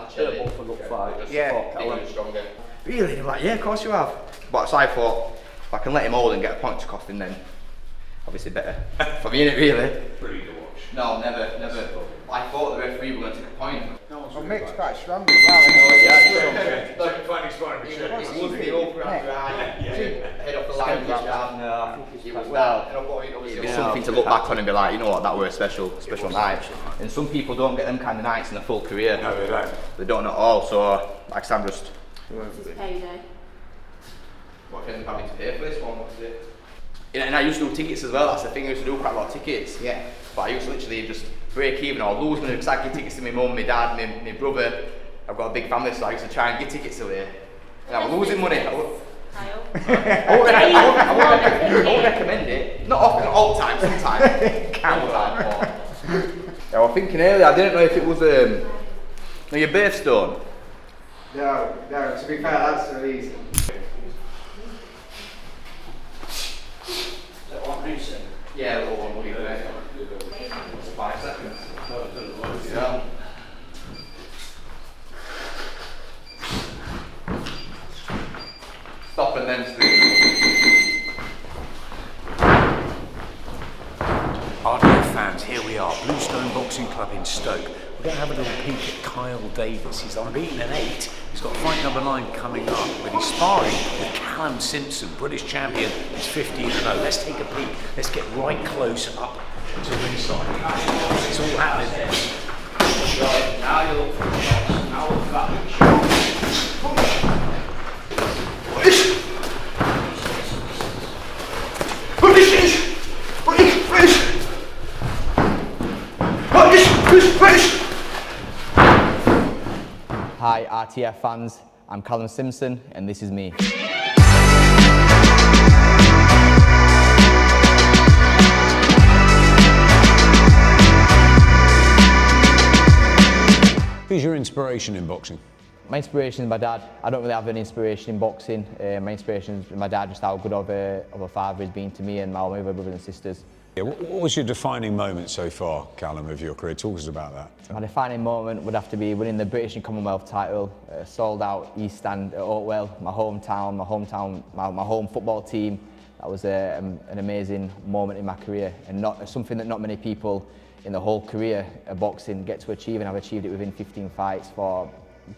both a good fight. Yeah. Bigger and stronger. Really? They're like, yeah, of course you have. But so I thought, if I can let him hold and get a point to cost him, then obviously better for me, innit, really? Pretty to watch. No, never. I thought the referee were going to take a point. Well, Mick's quite strong as well, isn't he? Like finding sparring He was the over after head off the line. It was something to look back on and be like, you know what, that were a special night. And some people don't get them kind of nights in a full career. No, they don't. They don't at all. So, like I'm just. This is payday. What can having to pay for this one? What's it? And I used to do tickets as well. That's the thing. I used to do quite a lot of tickets. Yeah. But I used to literally just break even or lose money because I give tickets to my mum, my dad, my brother. I've got a big family, so I used to try and get tickets away. And I was losing money. Kyle. I won't recommend it. Not often, all the time, sometimes. I was thinking earlier, I didn't know if it was your birthstone. No, to be fair, that's the reason. Yeah, a little one, what do you think? 5 seconds. Yeah. Stop and then scream. RTF fans, here we are, Bluestone Boxing Club in Stoke. We're going to have a little peek at Kale Davies. He's unbeaten at 8. He's got fight number 9 coming up, but he's sparring with Callum Simpson, British champion. He's 15-0. Let's take a peek. Let's get right close up to the inside. It's all happening. Right, now you look for the shots. Now look for that. Hi RTF fans, I'm Callum Simpson and this is me. Who's your inspiration in boxing? My inspiration is my dad. I don't really have any inspiration in boxing. My inspiration is my dad, just how good of a father he's been to me and my other brothers and sisters. Yeah, what was your defining moment so far, Callum, of your career? Talk us about that. My defining moment would have to be winning the British and Commonwealth title, sold out East Stand at Oakwell, my hometown, my home football team. That was an amazing moment in my career and not something that not many people in the whole career of boxing get to achieve, and I've achieved it within 15 fights for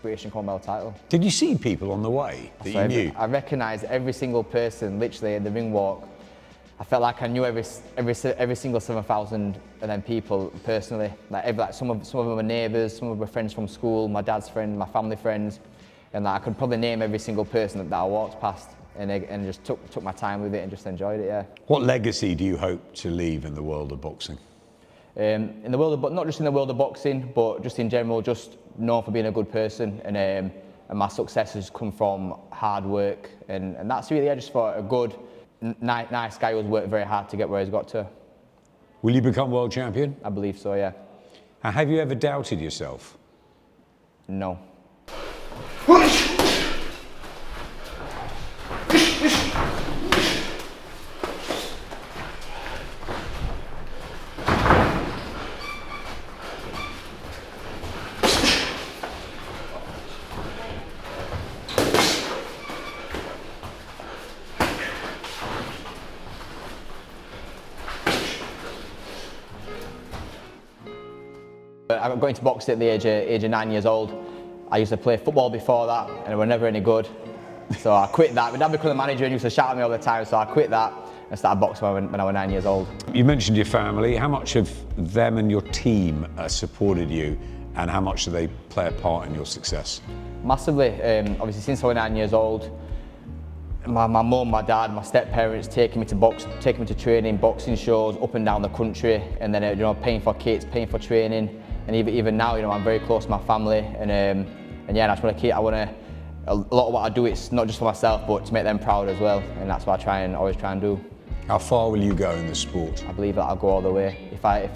British and Commonwealth title. Did you see people on the way that you knew? I recognised every single person literally in the ring walk. I felt like I knew every single 7,000 of them people personally. Like some of them were neighbours, some of them were friends from school, my dad's friends, my family friends, and I could probably name every single person that I walked past, and just took my time with it and just enjoyed it. Yeah. What legacy do you hope to leave in the world of boxing? In the world of, not just in the world of boxing, but just in general, just known for being a good person, and my success has come from hard work, and that's really, I just thought a good, nice guy who's worked very hard to get where he's got to. Will you become world champion? I believe so, yeah. Have you ever doubted yourself? No. I got into boxing at the age of 9 years old. I used to play football before that and I were never any good. So I quit that. My dad became the manager and used to shout at me all the time, so I quit that and started boxing when I was 9 years old. You mentioned your family. How much of them and your team supported you, and how much do they play a part in your success? Massively. Obviously since I was 9 years old, my mum, my dad, my step-parents taking me to training, boxing shows up and down the country, and then paying for kits, paying for training. And even now, I'm very close to my family, and yeah, I just want to a lot of what I do, it's not just for myself, but to make them proud as well, and that's what I always try and do. How far will you go in the sport? I believe that I'll go all the way. If I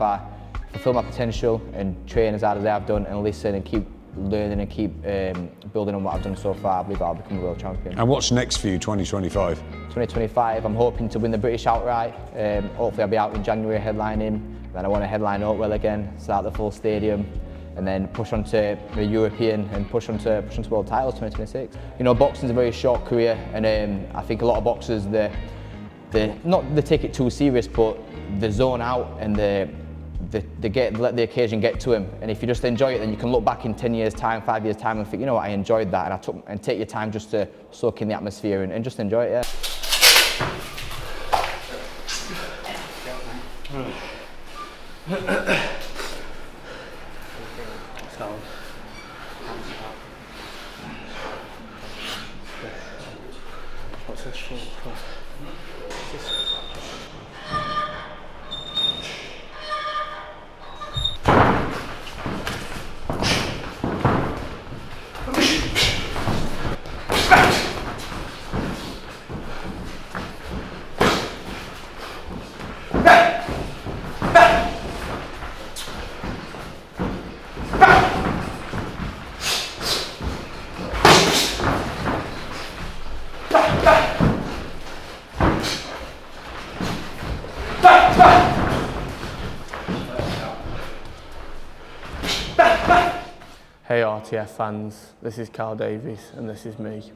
fulfill my potential and train as hard as I've done and listen and keep learning and keep building on what I've done so far, I believe that I'll become a world champion. And what's next for you, 2025? 2025, I'm hoping to win the British outright. Hopefully I'll be out in January headlining. Then I want to headline Oakwell again, start the full stadium, and then push on to the European and push on to world titles 2026. You know, boxing's a very short career, and I think a lot of boxers they take it too serious, but they zone out and they let the occasion get to them. And if you just enjoy it, then you can look back in 10 years time, 5 years time, and think, you know what, I enjoyed that, and take your time just to soak in the atmosphere and just enjoy it. Yeah. What's this for? Hey RTF fans, this is Kale Davies and this is me.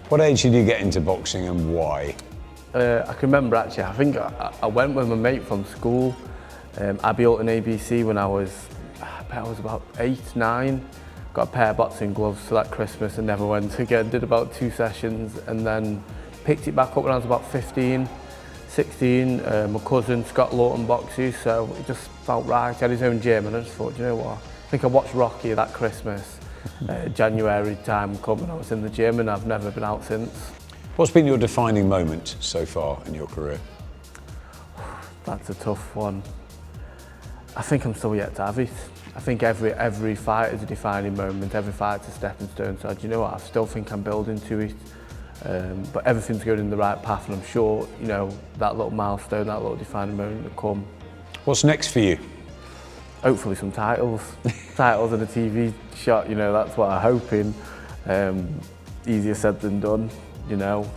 What age did you get into boxing and why? I can remember actually, I think I went with my mate from school, Abbey Alton ABC, when I was about 8, 9. Got a pair of boxing gloves for that Christmas and never went again. Did about 2 sessions and then picked it back up when I was about 15, 16. My cousin, Scott Lawton, boxes, so it just felt right. He had his own gym and I just thought, you know what, I think I watched Rocky that Christmas, January time coming, I was in the gym and I've never been out since. What's been your defining moment so far in your career? That's a tough one. I think I'm still yet to have it. I think every fight is a defining moment, every fight's a stepping stone, so do you know what, I still think I'm building to it. But everything's going in the right path and I'm sure, you know, that little milestone, that little defining moment will come. What's next for you? Hopefully some titles. Titles and a TV shot, you know, that's what I'm hoping. Easier said than done, you know.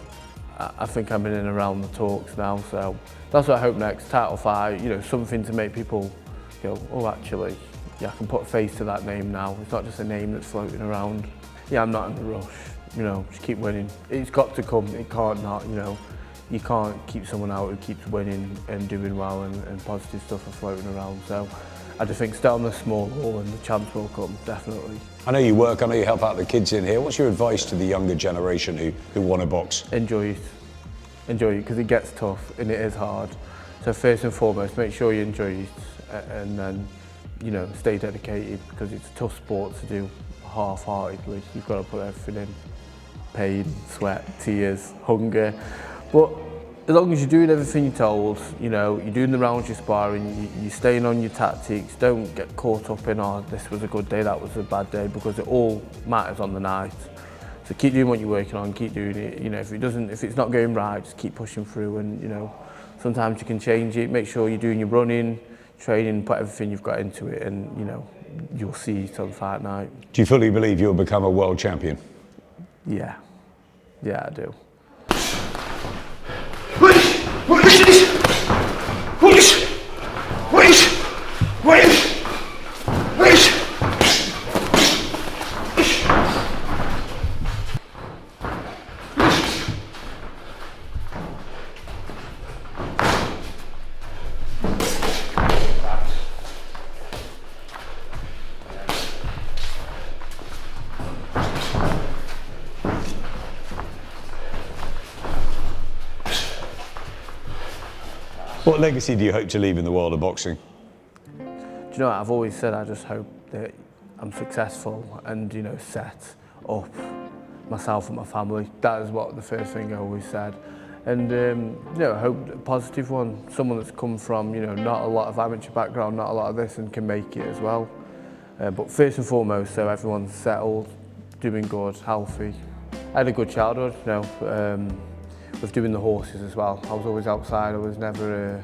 I think I'm in and around the talks now, so that's what I hope next. Title fight, you know, something to make people go, oh actually, yeah, I can put a face to that name now. It's not just a name that's floating around. Yeah, I'm not in a rush, you know, just keep winning. It's got to come, it can't not, you know. You can't keep someone out who keeps winning and doing well and positive stuff are floating around. So I just think stay on the small ball and the chance will come, definitely. I know you work, I know you help out the kids in here. What's your advice to the younger generation who want to box? Enjoy it. Enjoy it, because it gets tough and it is hard. So first and foremost, make sure you enjoy it and then, you know, stay dedicated, because it's a tough sport to do half-heartedly. You've got to put everything in. Pain, sweat, tears, hunger. But as long as you're doing everything you're told, you know, you're doing the rounds you're sparring, you're staying on your tactics, don't get caught up in, oh, this was a good day, that was a bad day, because it all matters on the night. So keep doing what you're working on, keep doing it. You know, if it's not going right, just keep pushing through, and you know, sometimes you can change it. Make sure you're doing your running, training, put everything you've got into it, and you know, you'll see it on fight night. Do you fully believe you'll become a world champion? Yeah, I do. What legacy do you hope to leave in the world of boxing? Do you know what, I've always said I just hope that I'm successful and, you know, set up myself and my family. That is what the first thing I always said. And, you know, I hope a positive one, someone that's come from, you know, not a lot of amateur background, not a lot of this, and can make it as well. But first and foremost, so everyone's settled, doing good, healthy. I had a good childhood, you know, with doing the horses as well. I was always outside, I was never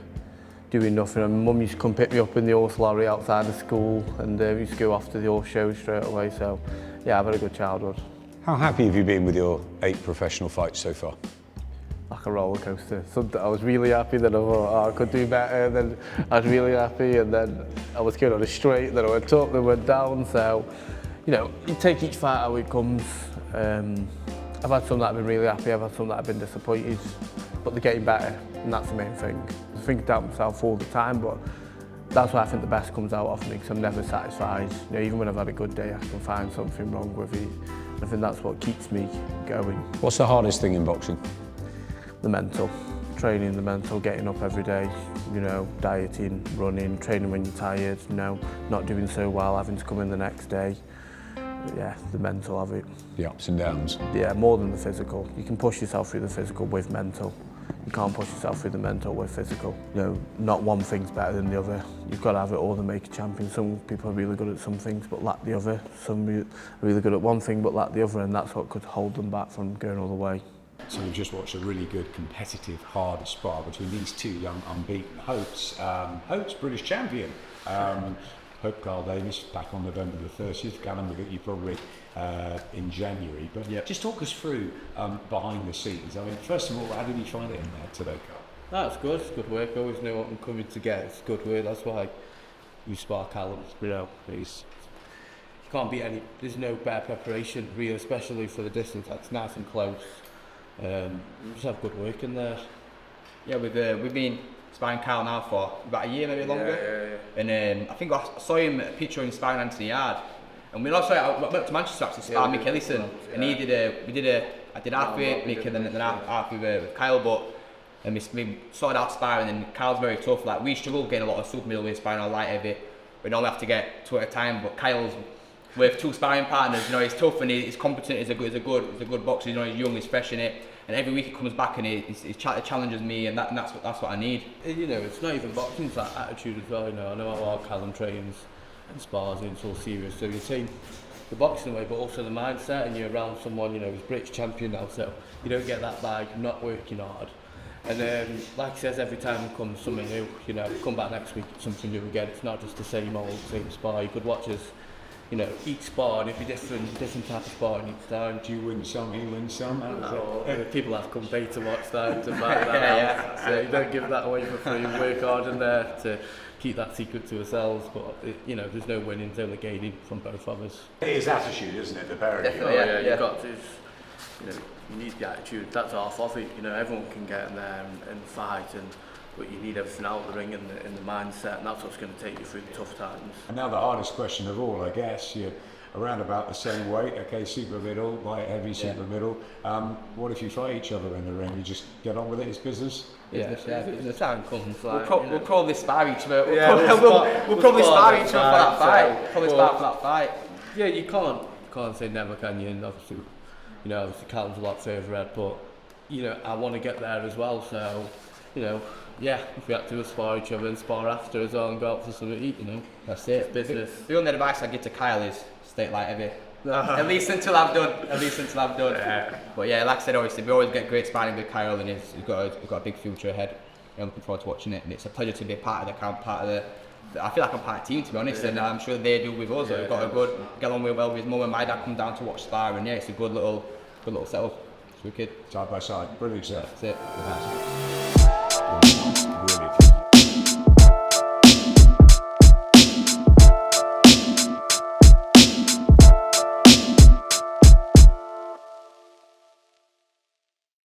doing nothing. And Mum used to come pick me up in the horse lorry outside of school, and we used to go off to the horse show straight away. So Yeah, I've had a good childhood. How happy have you been with your 8 professional fights so far? Like a roller coaster. So I was really happy, then I thought, oh, I could do better, then I was really happy, and then I was going on a straight, then I went up, then went down. So, you know, you take each fight how it comes. I've had some that I've been really happy, I've had some that I've been disappointed, but they're getting better, and that's the main thing. I think I doubt myself all the time, but that's why I think the best comes out of me, because I'm never satisfied. You know, even when I've had a good day, I can find something wrong with it. I think that's what keeps me going. What's the hardest thing in boxing? The mental. Training the mental, getting up every day, you know, dieting, running, training when you're tired, you know, not doing so well, having to come in the next day. Yeah, the mental of it. The ups and downs. Yeah, more than the physical. You can push yourself through the physical with mental. You can't push yourself through the mental with physical. You know, not one thing's better than the other. You've got to have it all to make a champion. Some people are really good at some things but lack the other. Some are really good at one thing but lack the other, and that's what could hold them back from going all the way. So we've just watched a really good, competitive, hard spar between these two young unbeaten hopes. Hope's British champion. Hope Kale Davies back on November the 30th. Callum, we'll get you probably in January. But yeah, just talk us through behind the scenes. I mean, first of all, how did you find it in there today, Carl? That's good. It's good work. I always know what I'm coming to get. It's good work. That's why we spar Callum. You know, you can't beat any. There's no better preparation, really, especially for the distance. That's nice and close. Just have good work in there. Yeah, we've been sparring Kyle now for about a year, maybe longer. Yeah. And I think I saw him at a picture in sparring Anthony Yard. And we also I went up to Manchester actually to spar Mick Ellison. And I did half with Mick and then half with Kyle, but and we sorted out sparring, and Kyle's very tough. Like, we struggle getting a lot of super middleweight sparring or light heavy. We normally have to get 2 at a time, but Kyle's with 2 sparring partners, you know, he's tough and he's competent, he's a good boxer, you know, he's young, he's fresh in it, and every week he comes back and he challenges me, and that's what I need. You know, it's not even boxing, it's that attitude as well. You know, I know how hard Callum trains and spars, and it's all serious, so you take the boxing away, but also the mindset, and you're around someone, you know, who's British champion now, so you don't get that by not working hard. And like he says, every time comes something new. You know, come back next week, something new again. It's not just the same spar. You could watch us, you know, each spar, and it'd be different type of sparring each time. Do you win some, he wins some? People have come pay to watch that, to back that out. So you don't give that away for free. Work hard in there to keep that secret to ourselves. But you know, there's no winning, there's only gaining from both of us. It is attitude, isn't it? The parity. Definitely, yeah. You've got to. You know, you need the attitude. That's half of it. You know, everyone can get in there and fight, but you need everything out of the ring and the mindset, and that's what's going to take you through the tough times. And now the hardest question of all, I guess, you're around about the same weight, okay, super middle, light heavy, super middle. What if you fight each other in the ring? You just get on with it, it's business? The time comes. Like, We'll probably spar each other. We'll probably spar each other for that fight. So, Probably spar for that fight. Yeah, you can't say never, can you? And obviously, you know, Callum's a lot further ahead, but you know, I want to get there as well. So, you know, yeah, if we had to spar each other and spar after as well and go out for something to eat, you know, that's it. Business. The only advice I give to Kyle is stay light heavy. At least until I'm done. But yeah, like I said, obviously we always get great sparring with Kyle, and he's got a big future ahead. I'm looking forward to watching it, and it's a pleasure to be part of the camp, I feel like I'm part of the team, to be honest, and I'm sure they do with us. We've got a good, get on well with his mum and my dad come down to watch spar, and yeah, it's a good little setup. It's wicked. Side by side, brilliant stuff. That's it.